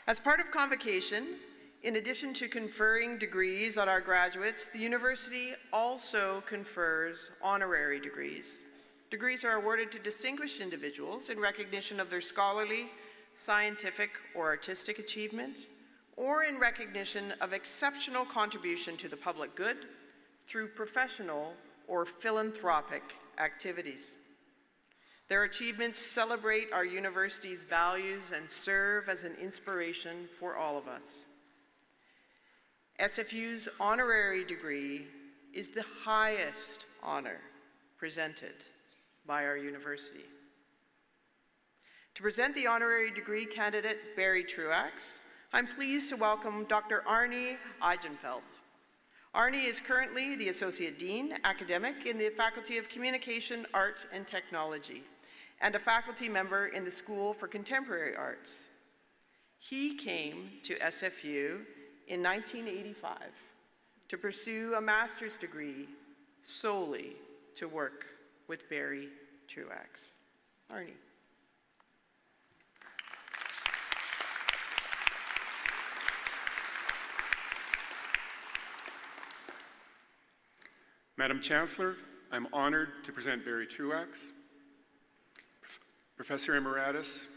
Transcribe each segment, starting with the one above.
As part of Convocation, in addition to conferring degrees on our graduates, the university also confers honorary degrees. Degrees are awarded to distinguished individuals in recognition of their scholarly, scientific, or artistic achievement, or in recognition of exceptional contribution to the public good through professional or philanthropic activities. Their achievements celebrate our university's values and serve as an inspiration for all of us. SFU's honorary degree is the highest honor presented by our university. To present the honorary degree candidate, Barry Truax, I'm pleased to welcome Dr. Arnie Eigenfeld. Arnie is currently the Associate Dean, Academic in the Faculty of Communication, Art and Technology, and a faculty member in the School for Contemporary Arts. He came to SFU in 1985 to pursue a master's degree solely to work with Barry Truax. Arnie. Madam Chancellor, I'm honored to present Barry Truax, Professor Emeritus,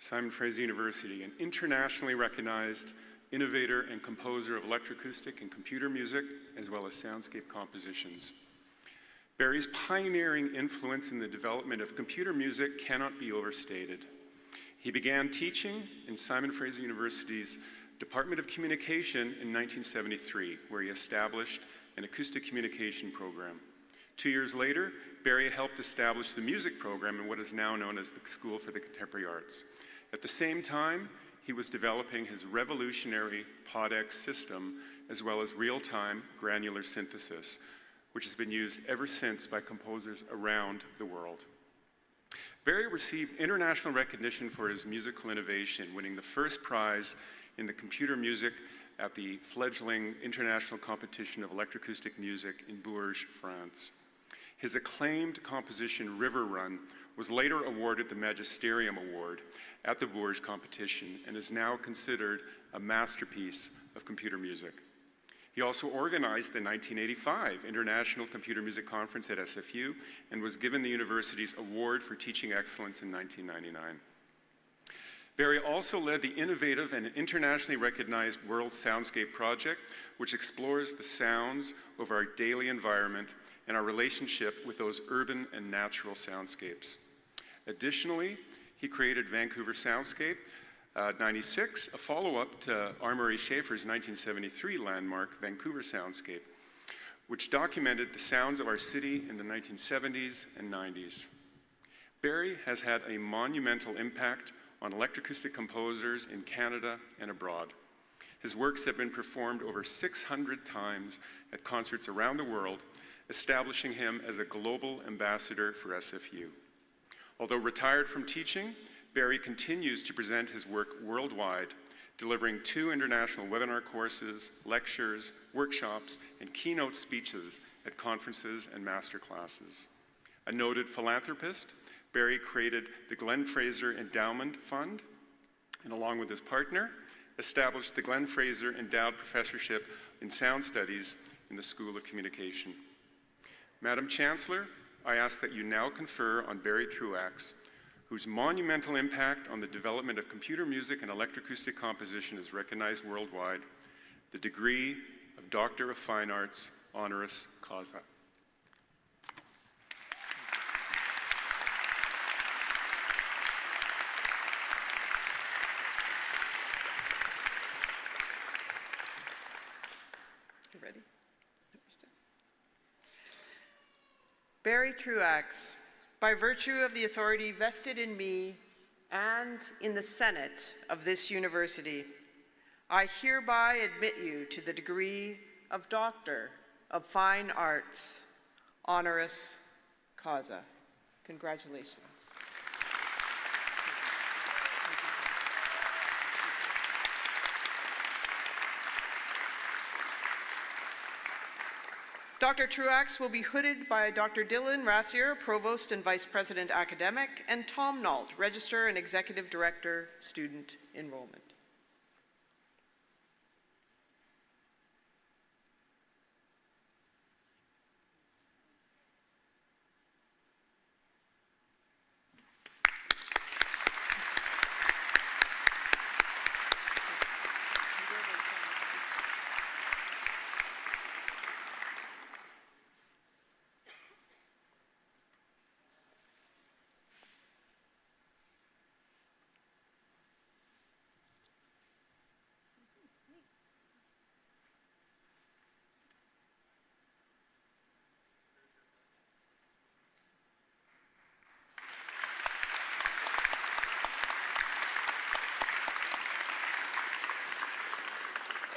Simon Fraser University, an internationally recognized innovator and composer of electroacoustic and computer music, as well as soundscape compositions. Barry's pioneering influence in the development of computer music cannot be overstated. He began teaching in Simon Fraser University's Department of Communication in 1973, where he established an acoustic communication program. 2 years later, Barry helped establish the music program in what is now known as the School for the Contemporary Arts. At the same time, he was developing his revolutionary PodX system, as well as real-time granular synthesis, which has been used ever since by composers around the world. Barry received international recognition for his musical innovation, winning the first prize in the computer music at the fledgling international competition of electroacoustic music in Bourges, France. His acclaimed composition, River Run, was later awarded the Magisterium Award at the Bourges competition and is now considered a masterpiece of computer music. He also organized the 1985 International Computer Music Conference at SFU and was given the university's Award for Teaching Excellence in 1999. Barry also led the innovative and internationally recognized World Soundscape Project, which explores the sounds of our daily environment and our relationship with those urban and natural soundscapes. Additionally, he created Vancouver Soundscape 96, a follow-up to R. Schaefer's 1973 landmark, Vancouver Soundscape, which documented the sounds of our city in the 1970s and 90s. Barry has had a monumental impact on electroacoustic composers in Canada and abroad. His works have been performed over 600 times at concerts around the world, establishing him as a global ambassador for SFU. Although retired from teaching, Barry continues to present his work worldwide, delivering 2 international webinar courses, lectures, workshops, and keynote speeches at conferences and master classes. A noted philanthropist, Barry created the Glenn Fraser Endowment Fund, and along with his partner, established the Glenn Fraser Endowed Professorship in Sound Studies in the School of Communication. Madam Chancellor, I ask that you now confer on Barry Truax, whose monumental impact on the development of computer music and electroacoustic composition is recognized worldwide, the degree of Doctor of Fine Arts, Honoris Causa. You ready? Barry Truax, by virtue of the authority vested in me and in the Senate of this university, I hereby admit you to the degree of Doctor of Fine Arts, Honoris Causa. Congratulations. Dr. Truax will be hooded by Dr. Dylan Rassier, Provost and Vice President Academic, and Tom Nault, Registrar and Executive Director, Student Enrollment.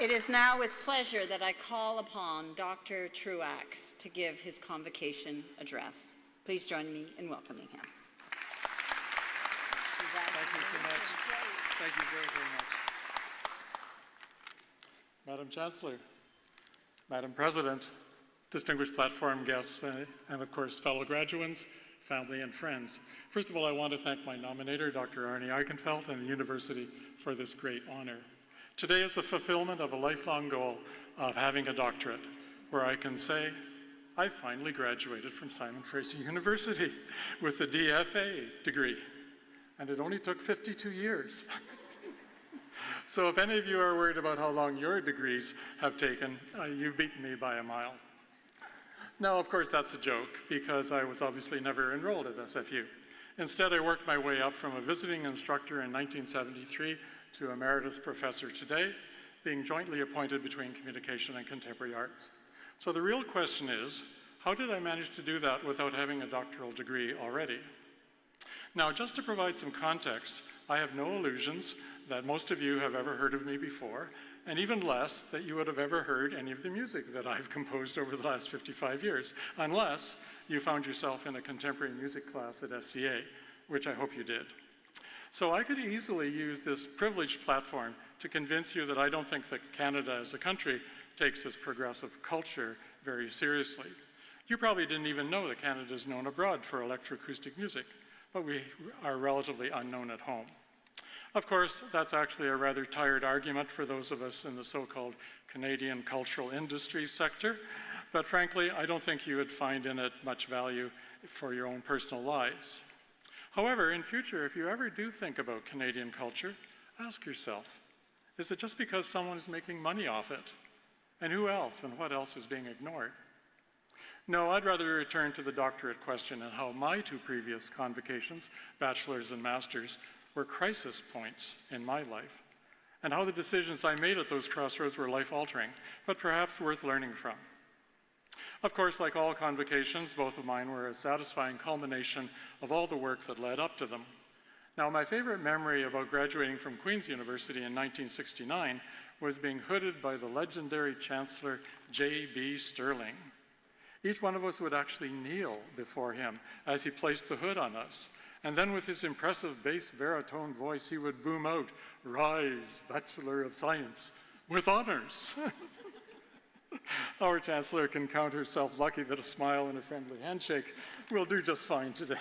It is now with pleasure that I call upon Dr. Truax to give his convocation address. Please join me in welcoming him. Thank you so much. Thank you very, very much. Madam Chancellor, Madam President, distinguished platform guests, and of course, fellow graduates, family, and friends. First of all, I want to thank my nominator, Dr. Arnie Eichenfeld, and the university for this great honor. Today is the fulfillment of a lifelong goal of having a doctorate, where I can say, I finally graduated from Simon Fraser University with a DFA degree, and it only took 52 years. So if any of you are worried about how long your degrees have taken, you've beaten me by a mile. Now, of course, that's a joke, because I was obviously never enrolled at SFU. Instead, I worked my way up from a visiting instructor in 1973 to emeritus professor today, being jointly appointed between communication and contemporary arts. So the real question is, how did I manage to do that without having a doctoral degree already? Now, just to provide some context, I have no illusions that most of you have ever heard of me before, and even less that you would have ever heard any of the music that I've composed over the last 55 years, unless you found yourself in a contemporary music class at SCA, which I hope you did. So I could easily use this privileged platform to convince you that I don't think that Canada as a country takes its progressive culture very seriously. You probably didn't even know that Canada is known abroad for electroacoustic music, but we are relatively unknown at home. Of course, that's actually a rather tired argument for those of us in the so-called Canadian cultural industry sector, but frankly, I don't think you would find in it much value for your own personal lives. However, in future, if you ever do think about Canadian culture, ask yourself, is it just because someone's making money off it? And who else and what else is being ignored? No, I'd rather return to the doctorate question and how my two previous convocations, bachelor's and master's, were crisis points in my life, and how the decisions I made at those crossroads were life-altering, but perhaps worth learning from. Of course, like all convocations, both of mine were a satisfying culmination of all the work that led up to them. Now, my favorite memory about graduating from Queen's University in 1969 was being hooded by the legendary Chancellor J.B. Sterling. Each one of us would actually kneel before him as he placed the hood on us. And then with his impressive bass baritone voice, he would boom out, "Rise, Bachelor of Science, with honors." Our Chancellor can count herself lucky that a smile and a friendly handshake will do just fine today.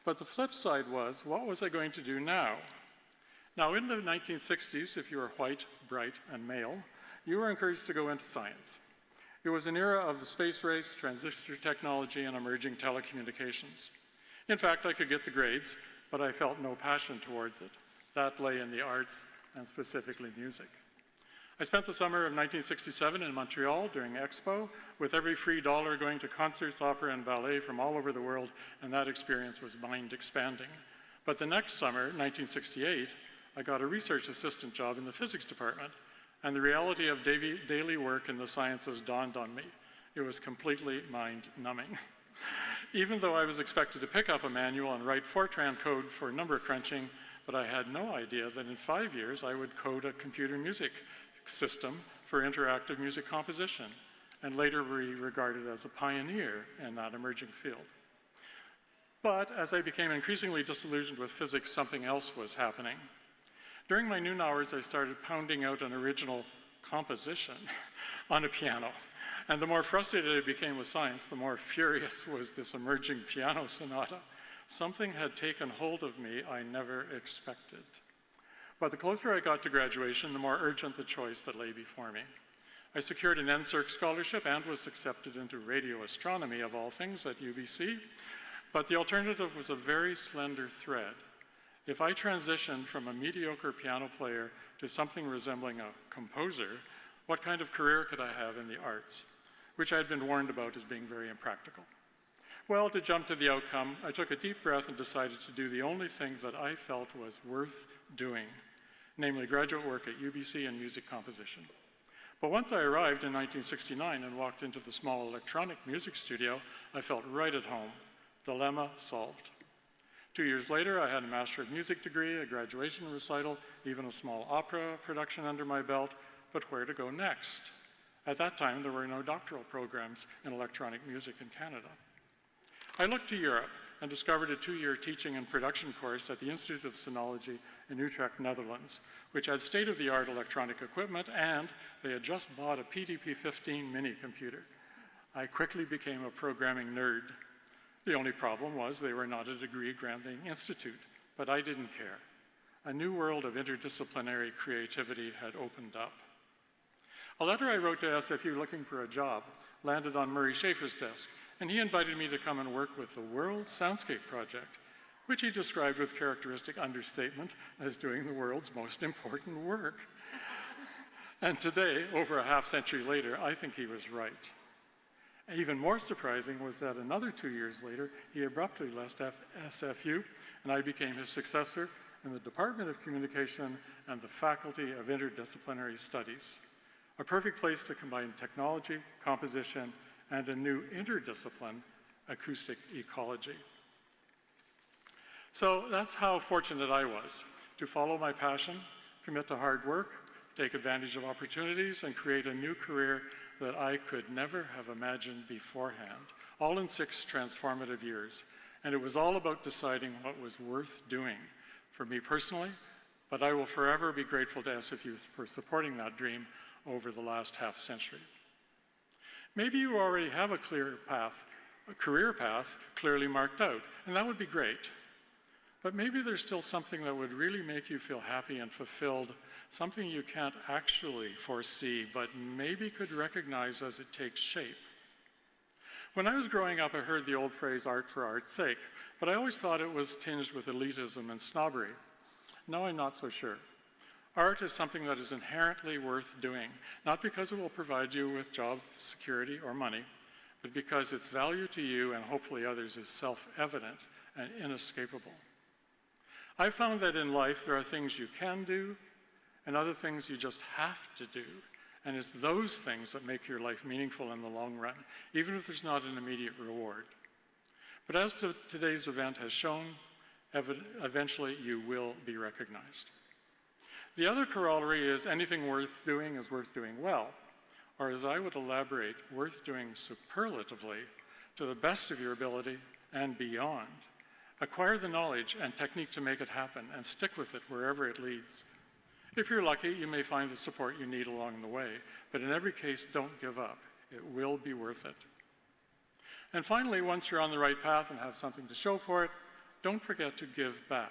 But the flip side was, what was I going to do now? Now, in the 1960s, if you were white, bright, and male, you were encouraged to go into science. It was an era of the space race, transistor technology, and emerging telecommunications. In fact, I could get the grades, but I felt no passion towards it. That lay in the arts, and specifically music. I spent the summer of 1967 in Montreal during Expo, with every free dollar going to concerts, opera, and ballet from all over the world, and that experience was mind-expanding. But the next summer, 1968, I got a research assistant job in the physics department, and the reality of daily work in the sciences dawned on me. It was completely mind-numbing. Even though I was expected to pick up a manual and write Fortran code for number crunching, but I had no idea that in 5 years I would code a computer music system for interactive music composition, and later be regarded as a pioneer in that emerging field. But as I became increasingly disillusioned with physics, something else was happening. During my noon hours, I started pounding out an original composition on a piano. And the more frustrated I became with science, the more furious was this emerging piano sonata. Something had taken hold of me I never expected. But the closer I got to graduation, the more urgent the choice that lay before me. I secured an NSERC scholarship and was accepted into radio astronomy, of all things, at UBC. But the alternative was a very slender thread. If I transitioned from a mediocre piano player to something resembling a composer, what kind of career could I have in the arts? Which I had been warned about as being very impractical. Well, to jump to the outcome, I took a deep breath and decided to do the only thing that I felt was worth doing, namely graduate work at UBC in music composition. But once I arrived in 1969 and walked into the small electronic music studio, I felt right at home. Dilemma solved. 2 years later, I had a Master of Music degree, a graduation recital, even a small opera production under my belt, but where to go next. At that time, there were no doctoral programs in electronic music in Canada. I looked to Europe and discovered a 2-year teaching and production course at the Institute of Sonology in Utrecht, Netherlands, which had state-of-the-art electronic equipment, and they had just bought a PDP-15 mini computer. I quickly became a programming nerd. The only problem was they were not a degree-granting institute, but I didn't care. A new world of interdisciplinary creativity had opened up. A letter I wrote to SFU looking for a job landed on Murray Schafer's desk, and he invited me to come and work with the World Soundscape Project, which he described with characteristic understatement as doing the world's most important work. And today, over a half-century later, I think he was right. Even more surprising was that another 2 years later, he abruptly left SFU, and I became his successor in the Department of Communication and the Faculty of Interdisciplinary Studies. A perfect place to combine technology, composition, and a new interdiscipline, acoustic ecology. So that's how fortunate I was to follow my passion, commit to hard work, take advantage of opportunities, and create a new career that I could never have imagined beforehand, all in 6 transformative years. And it was all about deciding what was worth doing for me personally, but I will forever be grateful to SFU for supporting that dream over the last half-century. Maybe you already have a clear path, a career path clearly marked out, and that would be great. But maybe there's still something that would really make you feel happy and fulfilled, something you can't actually foresee, but maybe could recognize as it takes shape. When I was growing up, I heard the old phrase, art for art's sake, but I always thought it was tinged with elitism and snobbery. Now I'm not so sure. Art is something that is inherently worth doing, not because it will provide you with job security or money, but because its value to you and hopefully others is self-evident and inescapable. I found that in life there are things you can do and other things you just have to do, and it's those things that make your life meaningful in the long run, even if there's not an immediate reward. But as today's event has shown, eventually you will be recognized. The other corollary is anything worth doing is worth doing well, or as I would elaborate, worth doing superlatively to the best of your ability and beyond. Acquire the knowledge and technique to make it happen and stick with it wherever it leads. If you're lucky, you may find the support you need along the way, but in every case, don't give up. It will be worth it. And finally, once you're on the right path and have something to show for it, don't forget to give back.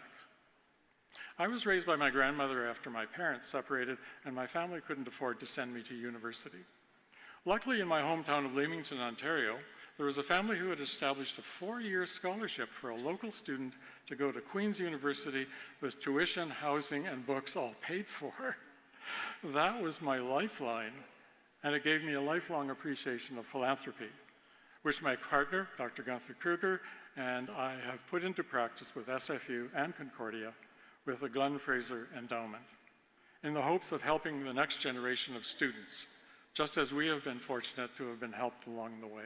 I was raised by my grandmother after my parents separated, and my family couldn't afford to send me to university. Luckily, in my hometown of Leamington, Ontario, there was a family who had established a 4-year scholarship for a local student to go to Queen's University with tuition, housing, and books all paid for. That was my lifeline, and it gave me a lifelong appreciation of philanthropy, which my partner, Dr. Gunther Kruger, and I have put into practice with SFU and Concordia with the Glenn Fraser Endowment, in the hopes of helping the next generation of students, just as we have been fortunate to have been helped along the way.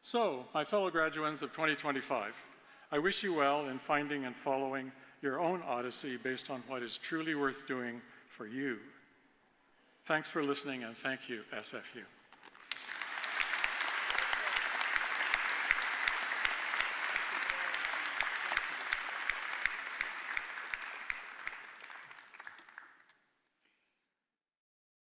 So, my fellow graduates of 2025, I wish you well in finding and following your own odyssey based on what is truly worth doing for you. Thanks for listening, and thank you, SFU.